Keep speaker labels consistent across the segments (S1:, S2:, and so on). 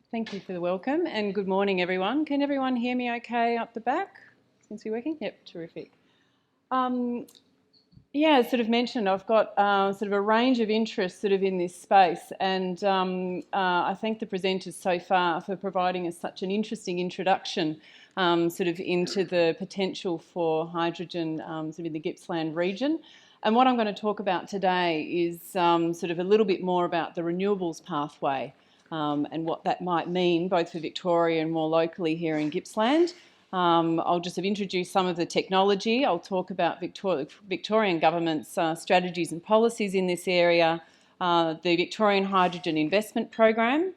S1: Thank you for the welcome and good morning everyone. Can everyone hear me okay up the back? Seems to be working? Yep, terrific. As sort of mentioned, I've got sort of a range of interests sort of in this space, and I thank the presenters so far for providing us such an interesting introduction sort of into the potential for hydrogen sort of in the Gippsland region. And what I'm going to talk about today is sort of a little bit more about the renewables pathway and what that might mean both for Victoria and more locally here in Gippsland. I'll just have introduced some of the technology. I'll talk about Victorian Government's strategies and policies in this area, the Victorian Hydrogen Investment Program.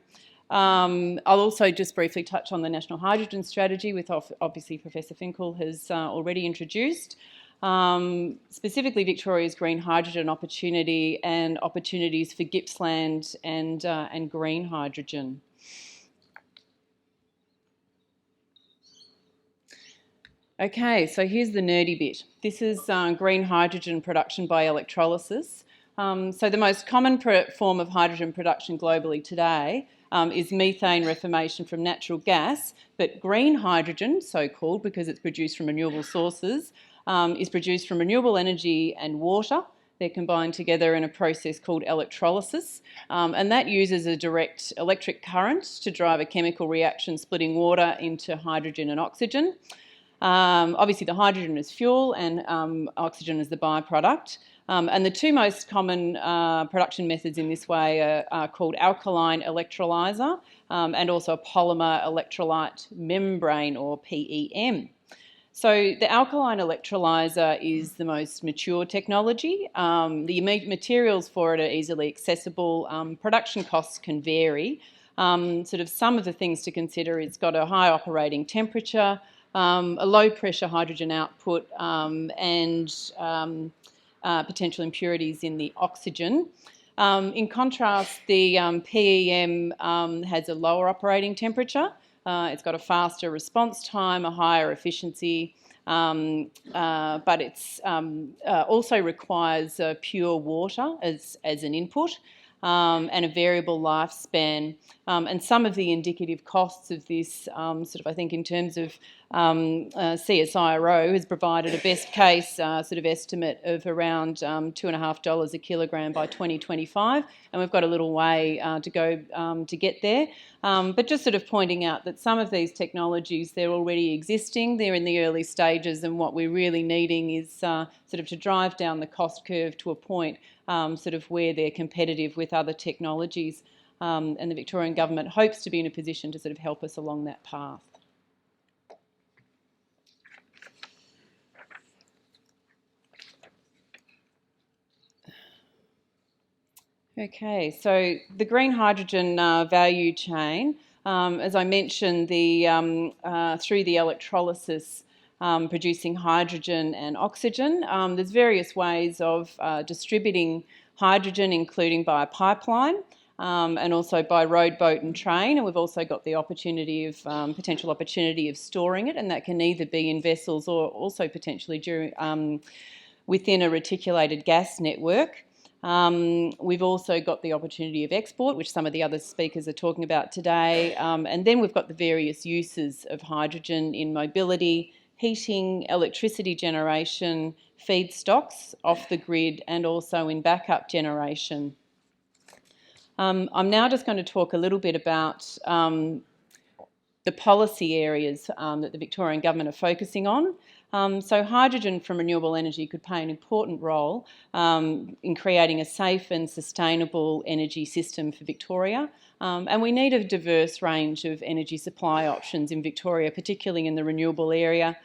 S1: I'll also just briefly touch on the National Hydrogen Strategy, which obviously Professor Finkel has already introduced. Specifically Victoria's green hydrogen opportunity and opportunities for Gippsland and green hydrogen. Okay, so here's the nerdy bit. This is green hydrogen production by electrolysis. So the most common form of hydrogen production globally today is methane reformation from natural gas, but green hydrogen, so-called because it's produced from renewable sources, is produced from renewable energy and water. They're combined together in a process called electrolysis, and that uses a direct electric current to drive a chemical reaction splitting water into hydrogen and oxygen. Obviously the hydrogen is fuel and oxygen is the byproduct. And the two most common production methods in this way are called alkaline electrolyser and also a polymer electrolyte membrane, or PEM. So the alkaline electrolyser is the most mature technology. The materials for it are easily accessible. Production costs can vary. Sort of some of the things to consider: it's got a high operating temperature, a low pressure hydrogen output, and potential impurities in the oxygen. In contrast, the PEM has a lower operating temperature. It's got a faster response time, a higher efficiency, but it also requires pure water as an input. And a variable lifespan. And some of the indicative costs of this, sort of I think in terms of CSIRO has provided a best case sort of estimate of around $2.50 a kilogram by 2025, and we've got a little way to go to get there. But just sort of pointing out that some of these technologies, they're already existing, they're in the early stages, and what we're really needing is sort of to drive down the cost curve to a point sort of where they're competitive with other technologies, and the Victorian Government hopes to be in a position to sort of help us along that path. Okay, so the green hydrogen value chain, as I mentioned, through the electrolysis producing hydrogen and oxygen, there's various ways of distributing hydrogen, including by a pipeline and also by road, boat and train, and we've also got the opportunity of potential opportunity of storing it, and that can either be in vessels or also potentially within a reticulated gas network. We've also got the opportunity of export, which some of the other speakers are talking about today, and then we've got the various uses of hydrogen in mobility, heating, electricity generation, feedstocks off the grid, and also in backup generation. I'm now just going to talk a little bit about the policy areas that the Victorian Government are focusing on. So hydrogen from renewable energy could play an important role in creating a safe and sustainable energy system for Victoria. And we need a diverse range of energy supply options in Victoria, particularly in the renewable area.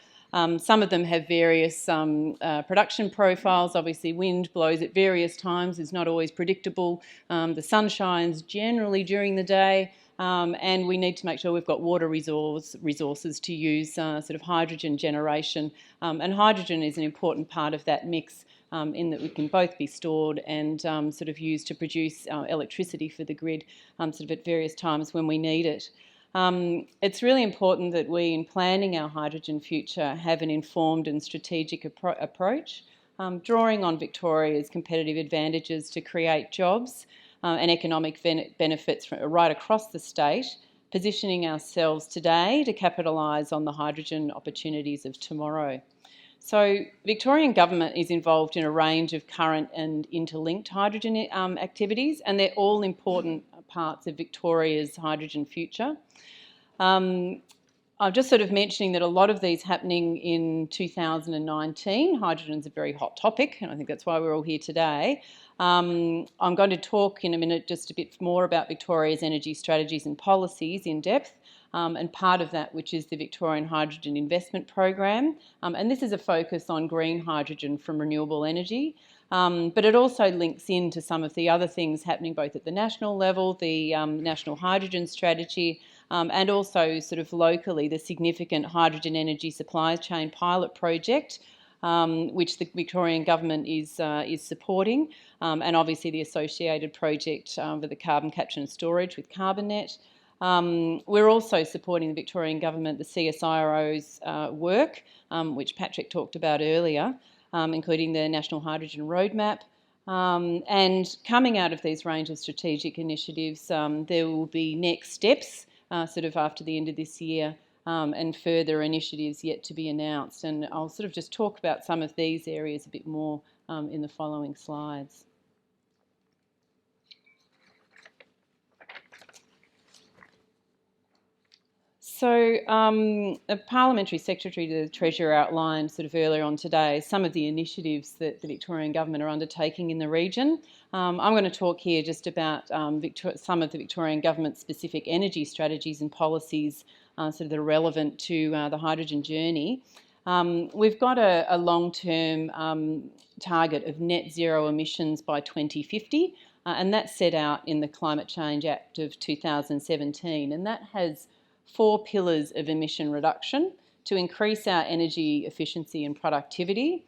S1: Some of them have various production profiles. Obviously, wind blows at various times, is not always predictable. The sun shines generally during the day. And we need to make sure we've got water resources to use sort of hydrogen generation. And hydrogen is an important part of that mix in that we can both be stored and sort of used to produce electricity for the grid sort of at various times when we need it. It's really important that we, in planning our hydrogen future, have an informed and strategic approach, drawing on Victoria's competitive advantages to create jobs and economic benefits right across the state, positioning ourselves today to capitalise on the hydrogen opportunities of tomorrow. So Victorian Government is involved in a range of current and interlinked hydrogen activities, and they're all important parts of Victoria's hydrogen future. I'm just sort of mentioning that a lot of these happening in 2019. Hydrogen's a very hot topic, and I think that's why we're all here today. I'm going to talk in a minute just a bit more about Victoria's energy strategies and policies in depth, and part of that, which is the Victorian Hydrogen Investment Program. And this is a focus on green hydrogen from renewable energy. But it also links into some of the other things happening both at the national level, the National Hydrogen Strategy, and also sort of locally the significant hydrogen energy supply chain pilot project, which the Victorian Government is supporting, and obviously the associated project for the carbon capture and storage with CarbonNet. We're also supporting the Victorian Government, the CSIRO's work, which Patrick talked about earlier, including the National Hydrogen Roadmap. And coming out of these range of strategic initiatives, there will be next steps sort of after the end of this year, and further initiatives yet to be announced. And I'll sort of just talk about some of these areas a bit more in the following slides. So the Parliamentary Secretary to the Treasurer outlined sort of earlier on today some of the initiatives that the Victorian Government are undertaking in the region. I'm going to talk here just about some of the Victorian Government's specific energy strategies and policies sort of that are relevant to the hydrogen journey. We've got a long-term target of net zero emissions by 2050, and that's set out in the Climate Change Act of 2017, and that has 4 pillars of emission reduction: to increase our energy efficiency and productivity,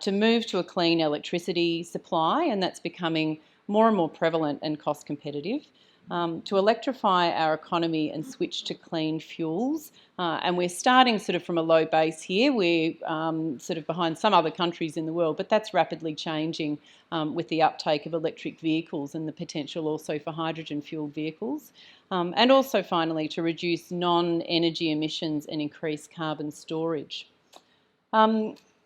S1: to move to a clean electricity supply, and that's becoming more and more prevalent and cost competitive, to electrify our economy and switch to clean fuels. And we're starting sort of from a low base here. We're sort of behind some other countries in the world, but that's rapidly changing with the uptake of electric vehicles and the potential also for hydrogen-fueled vehicles. And also, finally, to reduce non-energy emissions and increase carbon storage.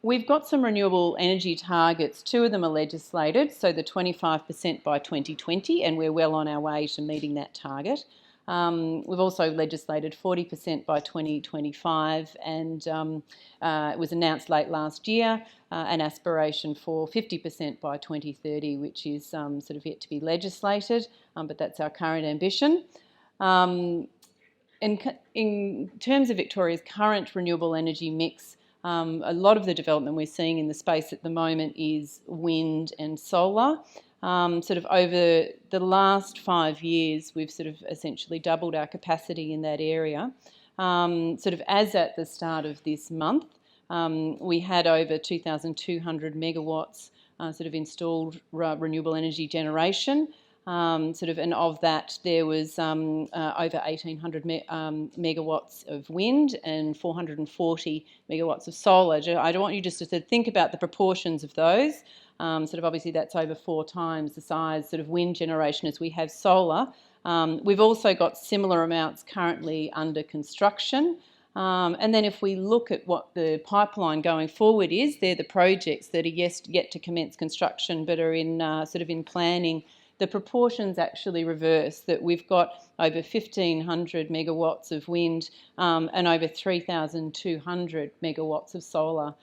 S1: We've got some renewable energy targets. 2 of them are legislated, so the 25% by 2020, and we're well on our way to meeting that target. We've also legislated 40% by 2025, and it was announced late last year an aspiration for 50% by 2030, which is sort of yet to be legislated, but that's our current ambition. In terms of Victoria's current renewable energy mix, a lot of the development we're seeing in the space at the moment is wind and solar. Sort of over the last 5 years, we've sort of essentially doubled our capacity in that area. Sort of as at the start of this month, we had over 2,200 megawatts sort of installed renewable energy generation. And of that, there was over 1,800 megawatts of wind and 440 megawatts of solar. I don't want you just to think about the proportions of those. Obviously that's over 4 times the size sort of wind generation as we have solar. We've also got similar amounts currently under construction. And then if we look at what the pipeline going forward is, they're the projects that are yet to commence construction but are in sort of in planning. The proportions actually reverse, that we've got over 1,500 megawatts of wind and over 3,200 megawatts of solar.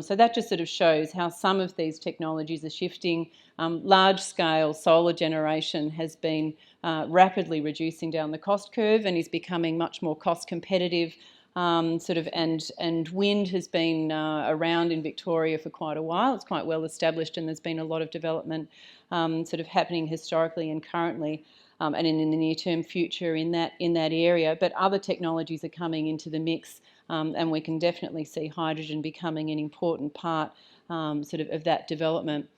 S1: So that just sort of shows how some of these technologies are shifting. Large-scale solar generation has been rapidly reducing down the cost curve and is becoming much more cost competitive. And wind has been around in Victoria for quite a while. It's quite well established, and there's been a lot of development sort of happening historically and currently, and in the near-term future in that area. But other technologies are coming into the mix, and we can definitely see hydrogen becoming an important part of that development.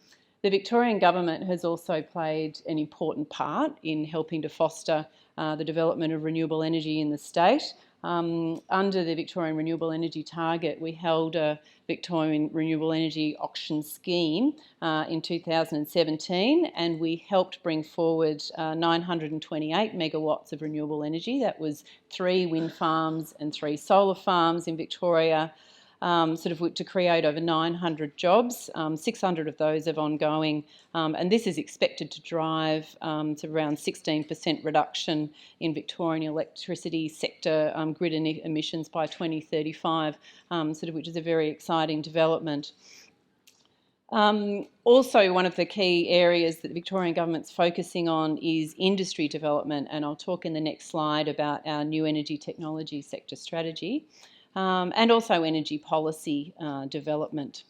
S1: The Victorian Government has also played an important part in helping to foster the development of renewable energy in the state. under the Victorian Renewable Energy Target, we held a Victorian Renewable Energy auction scheme in 2017, and we helped bring forward 928 megawatts of renewable energy. That was 3 wind farms and 3 solar farms in Victoria, to create over 900 jobs. 600 of those are ongoing, and this is expected to drive to around 16% reduction in Victorian electricity sector grid emissions by 2035, which is a very exciting development. Also, one of the key areas that the Victorian Government's focusing on is industry development, and I'll talk in the next slide about our new energy technology sector strategy. And also energy policy development.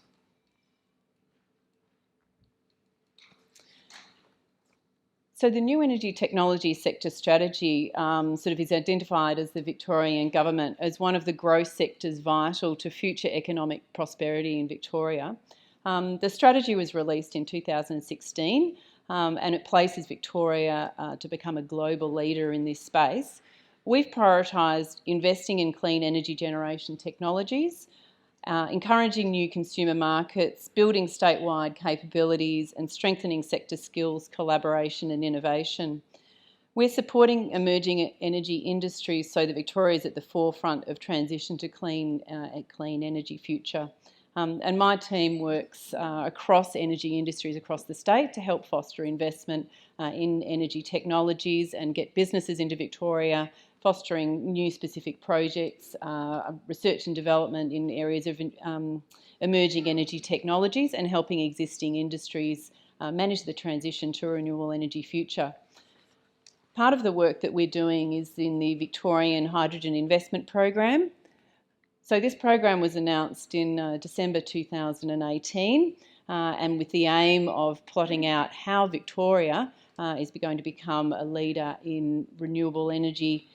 S1: So the new energy technology sector strategy is identified as the Victorian Government as one of the growth sectors vital to future economic prosperity in Victoria. The strategy was released in 2016 and it places Victoria to become a global leader in this space. We've prioritised investing in clean energy generation technologies, encouraging new consumer markets, building statewide capabilities and strengthening sector skills, collaboration and innovation. We're supporting emerging energy industries so that Victoria is at the forefront of transition to clean energy future. And my team works across energy industries across the state to help foster investment in energy technologies and get businesses into Victoria, fostering new specific projects, research and development in areas of emerging energy technologies and helping existing industries manage the transition to a renewable energy future. Part of the work that we're doing is in the Victorian Hydrogen Investment Program. So this program was announced in December 2018 and with the aim of plotting out how Victoria is going to become a leader in renewable energy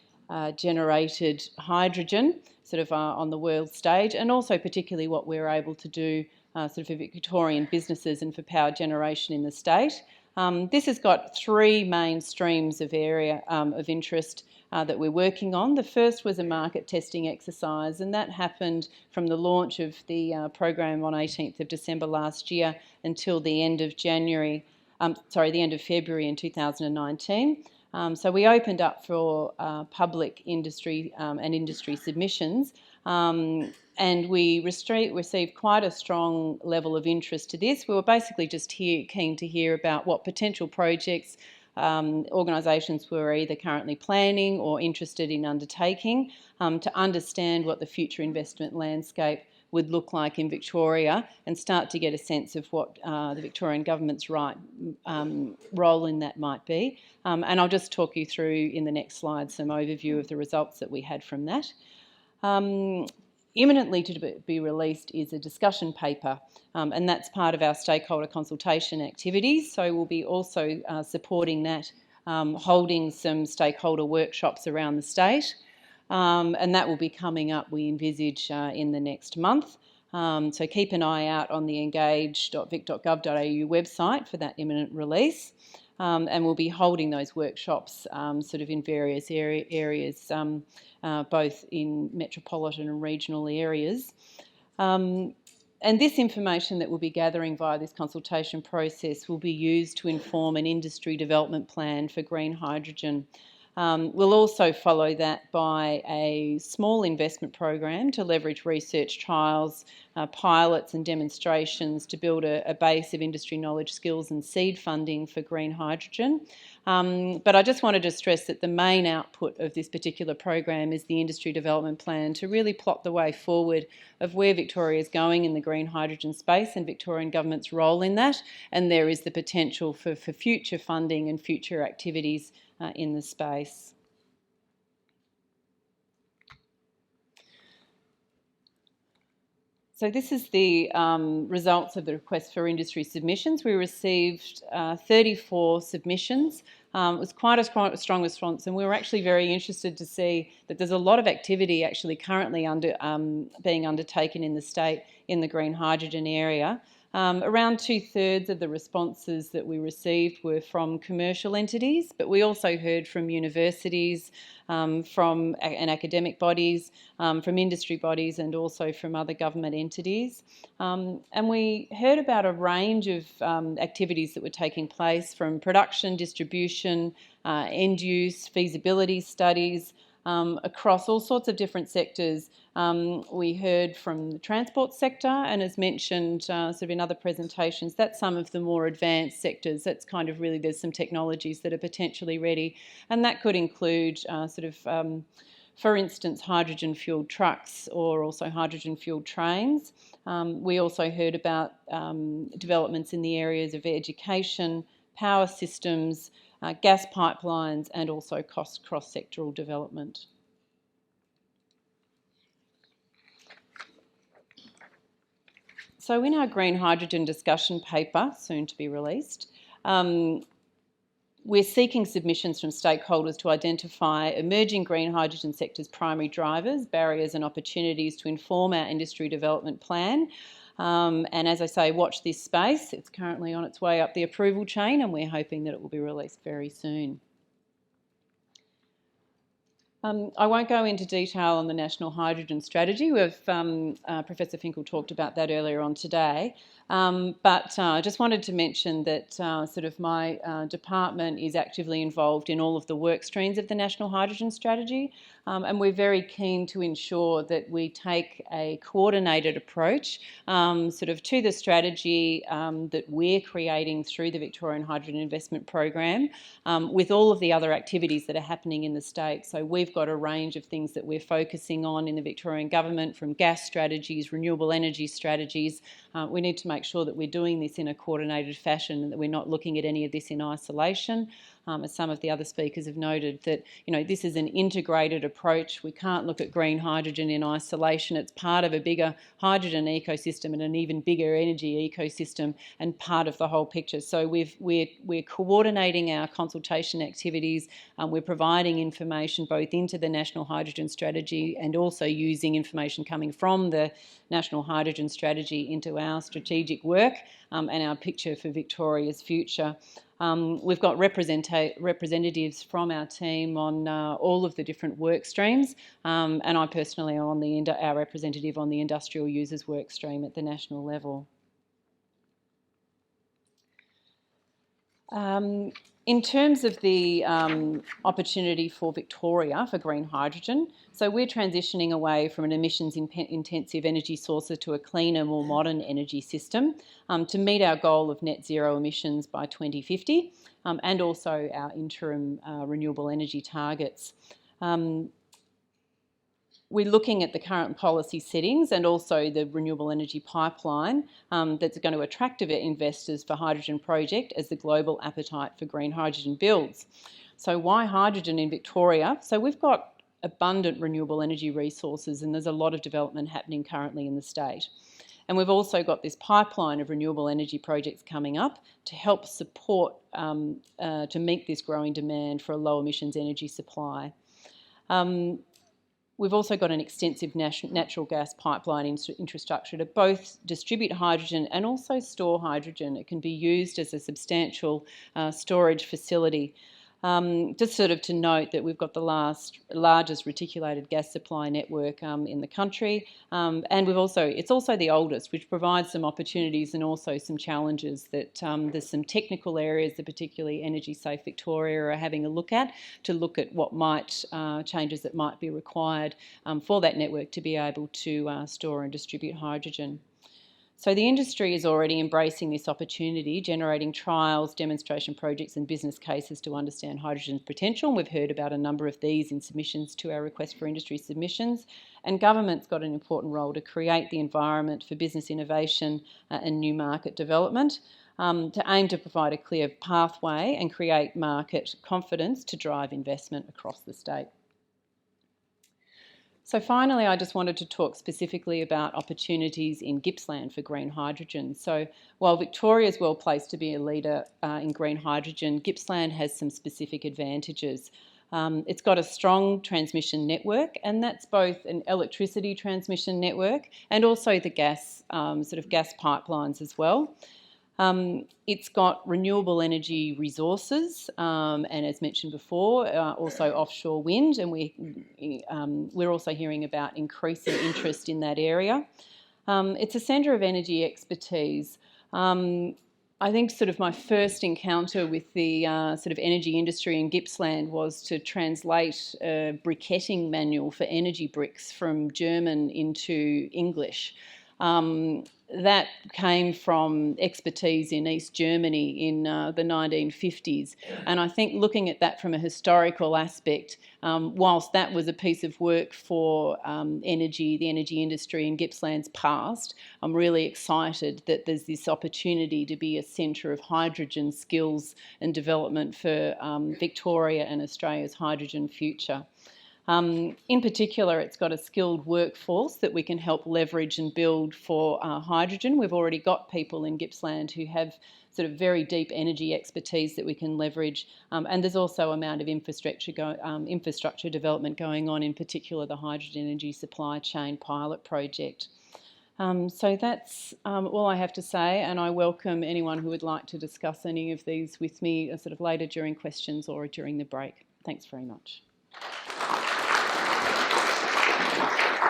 S1: generated hydrogen on the world stage, and also particularly what we're able to do for Victorian businesses and for power generation in the state. This has got 3 main streams of area of interest that we're working on. The first was a market testing exercise, and that happened from the launch of the program on 18th of December last year until the end of February in 2019. So we opened up for public industry and industry submissions, and we received quite a strong level of interest to this. We were basically just keen to hear about what potential projects organisations were either currently planning or interested in undertaking, to understand what the future investment landscape would look like in Victoria and start to get a sense of what the Victorian Government's role in that might be. And I'll just talk you through in the next slide some overview of the results that we had from that. Imminently to be released is a discussion paper, and that's part of our stakeholder consultation activities. So we'll be also supporting that, holding some stakeholder workshops around the state, and that will be coming up, we envisage, in the next month. So keep an eye out on the engage.vic.gov.au website for that imminent release. And we'll be holding those workshops in various areas, both in metropolitan and regional areas. And this information that we'll be gathering via this consultation process will be used to inform an industry development plan for green hydrogen. We'll also follow that by a small investment program to leverage research trials, pilots and demonstrations to build a base of industry knowledge, skills and seed funding for green hydrogen. But I just wanted to stress that the main output of this particular program is the industry development plan to really plot the way forward of where Victoria is going in the green hydrogen space and Victorian Government's role in that, and there is the potential for future funding and future activities in the space. So this is the results of the request for industry submissions. We received 34 submissions. It was quite a strong response, and we were actually very interested to see that there's a lot of activity actually currently being undertaken in the state in the green hydrogen area. Around 2/3 of the responses that we received were from commercial entities, but we also heard from universities, and academic bodies, from industry bodies, and also from other government entities. And we heard about a range of activities that were taking place, from production, distribution, end use, feasibility studies, across all sorts of different sectors. We heard from the transport sector, and as mentioned sort of in other presentations, that's some of the more advanced sectors. That's kind of really, there's some technologies that are potentially ready, and that could include for instance, hydrogen-fuelled trucks or also hydrogen-fuelled trains. We also heard about developments in the areas of education, power systems, gas pipelines, and also cross-sectoral development. So in our green hydrogen discussion paper, soon to be released, we're seeking submissions from stakeholders to identify emerging green hydrogen sector's primary drivers, barriers and opportunities to inform our industry development plan. And as I say, watch this space. It's currently on its way up the approval chain, and we're hoping that it will be released very soon. I won't go into detail on the National Hydrogen Strategy. Professor Finkel talked about that earlier on today. But I just wanted to mention that sort of my department is actively involved in all of the work streams of the National Hydrogen Strategy, and we're very keen to ensure that we take a coordinated approach sort of to the strategy that we're creating through the Victorian Hydrogen Investment Program with all of the other activities that are happening in the state. So we've got a range of things that we're focusing on in the Victorian government, from gas strategies, renewable energy strategies. We need to make sure that we're doing this in a coordinated fashion and that we're not looking at any of this in isolation. As some of the other speakers have noted, that this is an integrated approach. We can't look at green hydrogen in isolation. It's part of a bigger hydrogen ecosystem and an even bigger energy ecosystem, and part of the whole picture. So we're coordinating our consultation activities. We're providing information both into the National Hydrogen Strategy and also using information coming from the National Hydrogen Strategy into our strategic work and our picture for Victoria's future. We've got representatives from our team on all of the different work streams, and I personally am our representative on the industrial users work stream at the national level. In terms of the opportunity for Victoria for green hydrogen, so we're transitioning away from an emissions-intensive energy source to a cleaner, more modern energy system to meet our goal of net zero emissions by 2050 and also our interim renewable energy targets. We're looking at the current policy settings and also the renewable energy pipeline that's going to attract investors for hydrogen project as the global appetite for green hydrogen builds. So why hydrogen in Victoria? So we've got abundant renewable energy resources, and there's a lot of development happening currently in the state. And we've also got this pipeline of renewable energy projects coming up to help support to meet this growing demand for a low emissions energy supply. We've also got an extensive natural gas pipeline infrastructure to both distribute hydrogen and also store hydrogen. It can be used as a substantial storage facility. Just sort of to note that we've got the largest reticulated gas supply network in the country, and it's also the oldest, which provides some opportunities and also some challenges. That there's some technical areas that particularly Energy Safe Victoria are having a look at what changes that might be required for that network to be able to store and distribute hydrogen. So the industry is already embracing this opportunity, generating trials, demonstration projects and business cases to understand hydrogen's potential. And we've heard about a number of these in submissions to our request for industry submissions. And government's got an important role to create the environment for business innovation and new market development, to aim to provide a clear pathway and create market confidence to drive investment across the state. So finally, I just wanted to talk specifically about opportunities in Gippsland for green hydrogen. So while Victoria is well placed to be a leader in green hydrogen, Gippsland has some specific advantages. It's got a strong transmission network, and that's both an electricity transmission network and also the gas, gas pipelines as well. It's got renewable energy resources, and as mentioned before, also offshore wind, and we're also hearing about increasing interest in that area. It's a centre of energy expertise. I think sort of my first encounter with the energy industry in Gippsland was to translate a briquetting manual for energy bricks from German into English. That came from expertise in East Germany in the 1950s. And I think looking at that from a historical aspect, whilst that was a piece of work for the energy industry in Gippsland's past, I'm really excited that there's this opportunity to be a centre of hydrogen skills and development for Victoria and Australia's hydrogen future. In particular, it's got a skilled workforce that we can help leverage and build for hydrogen. We've already got people in Gippsland who have sort of very deep energy expertise that we can leverage, and there's also amount of infrastructure development going on, in particular the hydrogen energy supply chain pilot project. So that's all I have to say, and I welcome anyone who would like to discuss any of these with me sort of later during questions or during the break. Thanks very much.